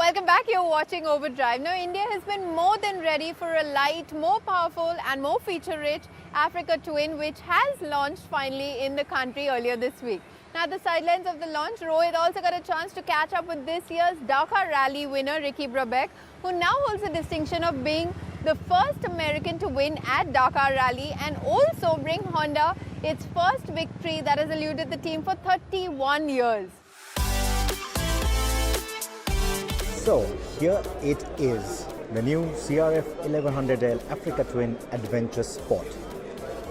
Welcome back. You're watching Overdrive. Now, India has been more than ready for a light, more powerful and more feature-rich Africa Twin, which has launched finally in the country earlier this week. Now, at the sidelines of the launch, Rohit also got a chance to catch up with this year's Dakar Rally winner, Ricky Brabec, who now holds the distinction of being the first American to win at Dakar Rally and also bring Honda its first victory that has eluded the team for 31 years. So here it is, the new CRF1000L Africa Twin Adventure Sport.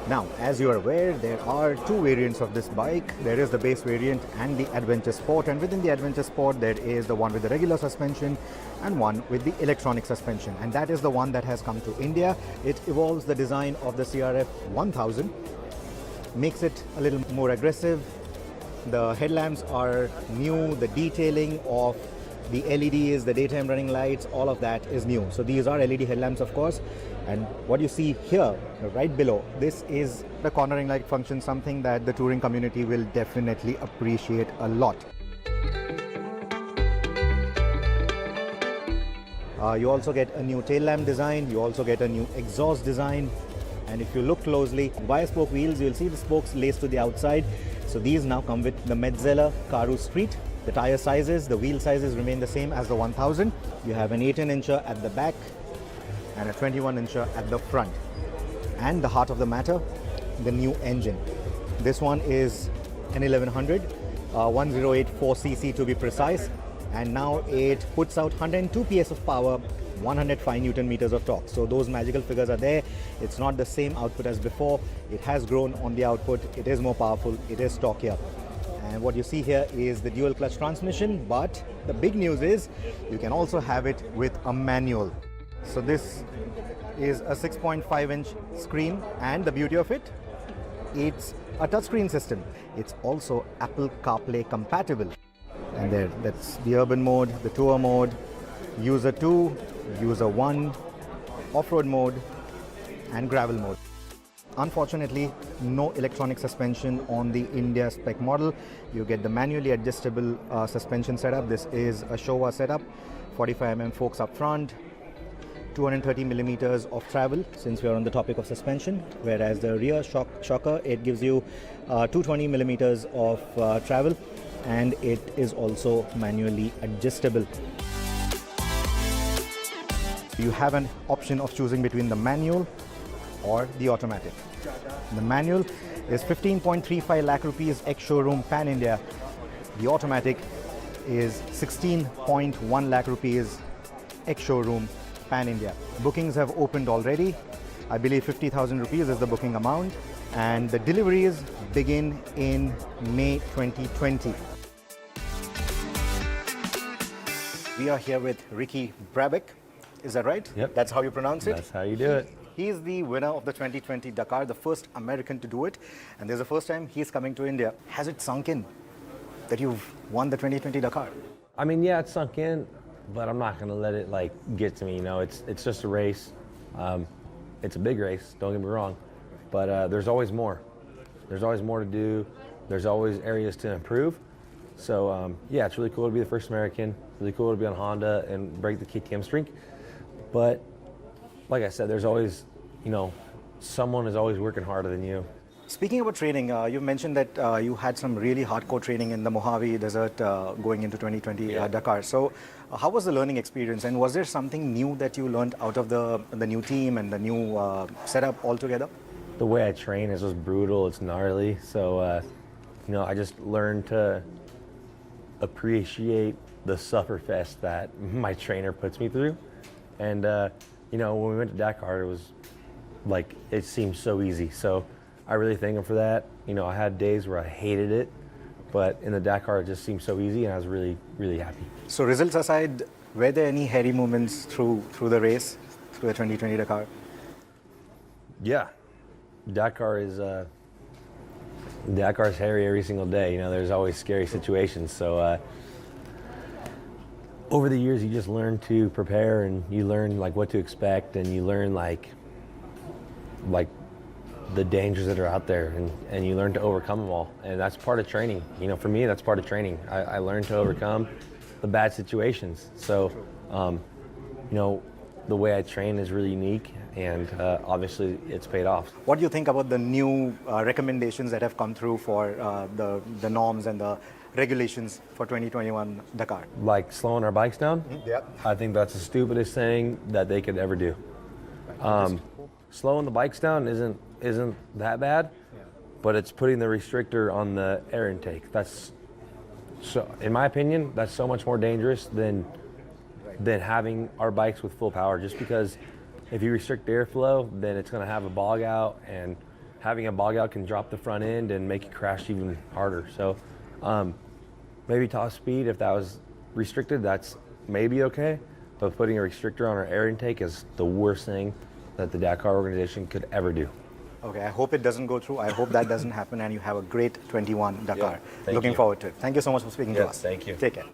Now, as you are aware, there are two variants of this bike. There is the base variant and the Adventure Sport, and within the Adventure Sport there is the one with the regular suspension and one with the electronic suspension, and that is the one that has come to India. It evolves the design of the CRF1000, makes it a little more aggressive. The headlamps are new, the detailing of the LEDs, the daytime running lights, all of that is new. So these are LED headlamps, of course. And what you see here, right below, this is the cornering light function, something that the touring community will definitely appreciate a lot. You also get a new tail lamp design, you also get a new exhaust design. And if you look closely, via spoke wheels, you'll see the spokes laced to the outside. So these now come with the Metzeler Karoo Street. The tire sizes, the wheel sizes remain the same as the 1000. You have an 18-incher at the back and a 21-incher at the front. And the heart of the matter, the new engine. This one is an 1100, 1084cc to be precise. And now it puts out 102 PS of power, 105 Newton meters of torque. So those magical figures are there. It's not the same output as before. It has grown on the output. It is more powerful. It is stockier. And what you see here is the dual clutch transmission, but the big news is you can also have it with a manual. So this is a 6.5-inch screen, and the beauty of it, it's a touchscreen system. It's also Apple CarPlay compatible. And there, that's the urban mode, the tour mode, user 2, user 1, off-road mode, and gravel mode. Unfortunately, no electronic suspension on the India spec model. You get the manually adjustable suspension setup. This is a Showa setup, 45mm forks up front, 230 millimeters of travel, since we are on the topic of suspension, whereas the rear shocker, it gives you 220 millimeters of travel, and it is also manually adjustable. You have an option of choosing between the manual or the automatic. The manual is 15.35 lakh rupees ex-showroom pan-India. The automatic is 16.1 lakh rupees ex-showroom pan-India. Bookings have opened already. I believe 50,000 rupees is the booking amount, and the deliveries begin in May 2020. We are here with Ricky Brabec. Is that right? Yep. That's how you pronounce it? That's how you do it. He is the winner of the 2020 Dakar, the first American to do it. And there's the first time he's coming to India. Has it sunk in that you've won the 2020 Dakar? I mean, yeah, it's sunk in, but I'm not going to let it get to me. You know, it's just a race. It's a big race, don't get me wrong. But there's always more. There's always more to do. There's always areas to improve. So, yeah, it's really cool to be the first American. Really cool to be on Honda and break the KTM streak. But like I said, there's always, someone is always working harder than you. Speaking about training, you mentioned that you had some really hardcore training in the Mojave Desert going into 2020 Dakar. So how was the learning experience, and was there something new that you learned out of the new team and the new setup altogether? The way I train is just brutal, it's gnarly. So, I just learned to appreciate the sufferfest that my trainer puts me through. And, when we went to Dakar, it was it seemed so easy. So I really thank him for that. I had days where I hated it, but in the Dakar, it just seemed so easy, and I was really, really happy. So results aside, were there any hairy moments through the race, through the 2020 Dakar? Yeah. Dakar is hairy every single day. There's always scary situations. So over the years, you just learn to prepare, and you learn what to expect, and you learn like the dangers that are out there, and you learn to overcome them all. And that's part of training. For me, that's part of training. I learned to overcome the bad situations. So, you know, the way I train is really unique, and obviously it's paid off. What do you think about the new recommendations that have come through for the norms and the regulations for 2021 Dakar? Like slowing our bikes down? Yeah. I think that's the stupidest thing that they could ever do. Slowing the bikes down isn't that bad, but it's putting the restrictor on the air intake. That's, so in my opinion, that's so much more dangerous than having our bikes with full power, just because if you restrict airflow, then it's going to have a bog out, and having a bog out can drop the front end and make it crash even harder. So maybe top speed, if that was restricted, that's maybe okay, but putting a restrictor on our air intake is the worst thing that the Dakar organization could ever do. Okay, I hope it doesn't go through. I hope that doesn't happen, and you have a great 21 Dakar. Yeah, Looking forward to it. Thank you so much for speaking to us. Thank you. Take care.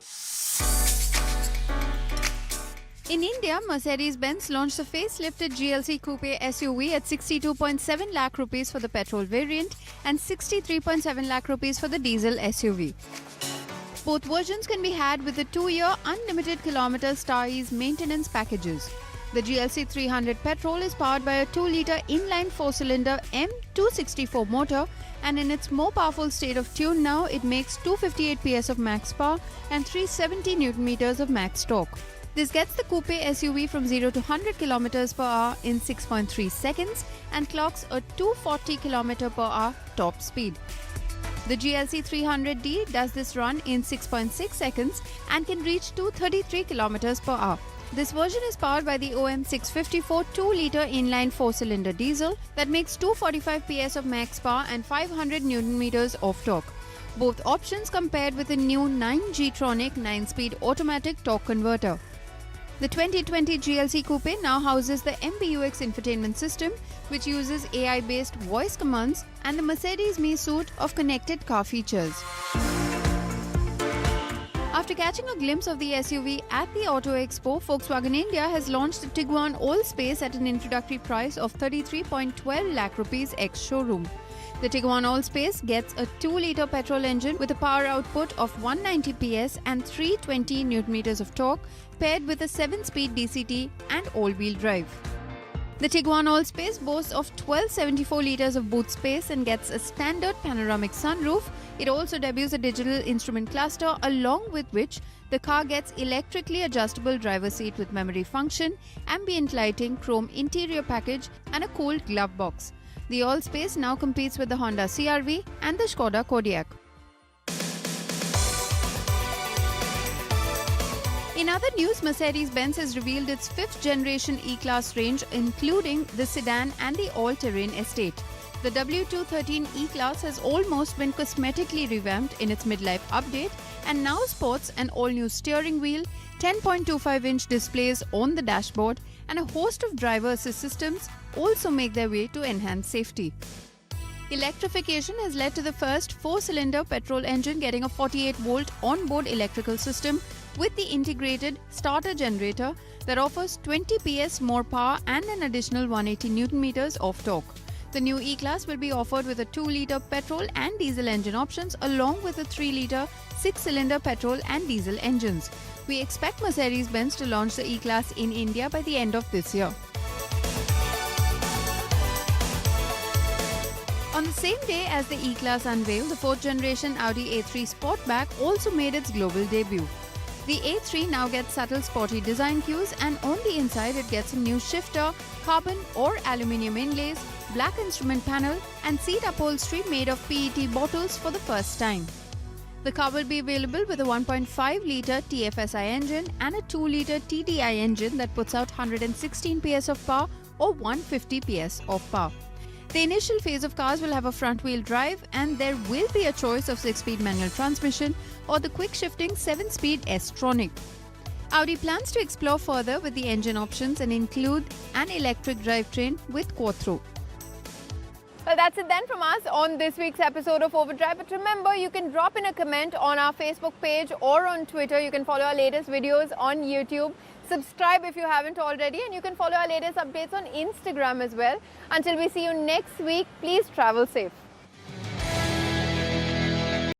In India, Mercedes-Benz launched the facelifted GLC Coupe SUV at 62.7 lakh rupees for the petrol variant and 63.7 lakh rupees for the diesel SUV. Both versions can be had with the 2-year unlimited kilometer Star Ease maintenance packages. The GLC 300 petrol is powered by a 2-litre inline 4-cylinder M264 motor, and in its more powerful state of tune now, it makes 258 PS of max power and 370 Nm of max torque. This gets the coupe SUV from 0 to 100 km per hour in 6.3 seconds and clocks a 240 km per hour top speed. The GLC 300D does this run in 6.6 seconds and can reach 233 km per hour. This version is powered by the OM654 2-litre inline 4-cylinder diesel that makes 245 PS of max power and 500 Nm of torque. Both options come paired with a new 9G-tronic 9-speed automatic torque converter. The 2020 GLC Coupe now houses the MBUX infotainment system, which uses AI-based voice commands, and the Mercedes Me suite of connected car features. After catching a glimpse of the SUV at the Auto Expo, Volkswagen India has launched the Tiguan All-Space at an introductory price of 33.12 lakh rupees ex-showroom. The Tiguan All-Space gets a 2-litre petrol engine with a power output of 190 PS and 320 Nm of torque, paired with a 7-speed DCT and all-wheel drive. The Tiguan All-Space boasts of 1274 litres of boot space and gets a standard panoramic sunroof. It also debuts a digital instrument cluster, along with which the car gets electrically adjustable driver seat with memory function, ambient lighting, chrome interior package and a cooled glove box. The All-Space now competes with the Honda CR-V and the Skoda Kodiaq. In other news, Mercedes-Benz has revealed its 5th generation E-Class range, including the sedan and the all-terrain estate. The W213 E-Class has almost been cosmetically revamped in its midlife update and now sports an all-new steering wheel, 10.25-inch displays on the dashboard, and a host of driver assist systems also make their way to enhance safety. Electrification has led to the first 4-cylinder petrol engine getting a 48-volt on-board electrical system with the integrated starter generator that offers 20 PS more power and an additional 180 Nm of torque. The new E-Class will be offered with a 2-litre petrol and diesel engine options, along with a 3-litre 6-cylinder petrol and diesel engines. We expect Mercedes-Benz to launch the E-Class in India by the end of this year. On the same day as the E-Class unveiled, the 4th generation Audi A3 Sportback also made its global debut. The A3 now gets subtle sporty design cues, and on the inside it gets a new shifter, carbon or aluminium inlays, black instrument panel and seat upholstery made of PET bottles for the first time. The car will be available with a 1.5-litre TFSI engine and a 2-litre TDI engine that puts out 116 PS of power or 150 PS of power. The initial phase of cars will have a front-wheel drive, and there will be a choice of 6-speed manual transmission or the quick-shifting 7-speed S-Tronic. Audi plans to explore further with the engine options and include an electric drivetrain with quattro. Well, that's it then from us on this week's episode of Overdrive. But remember, you can drop in a comment on our Facebook page or on Twitter. You can follow our latest videos on YouTube. Subscribe if you haven't already, and you can follow our latest updates on Instagram as well. Until we see you next week, please travel safe.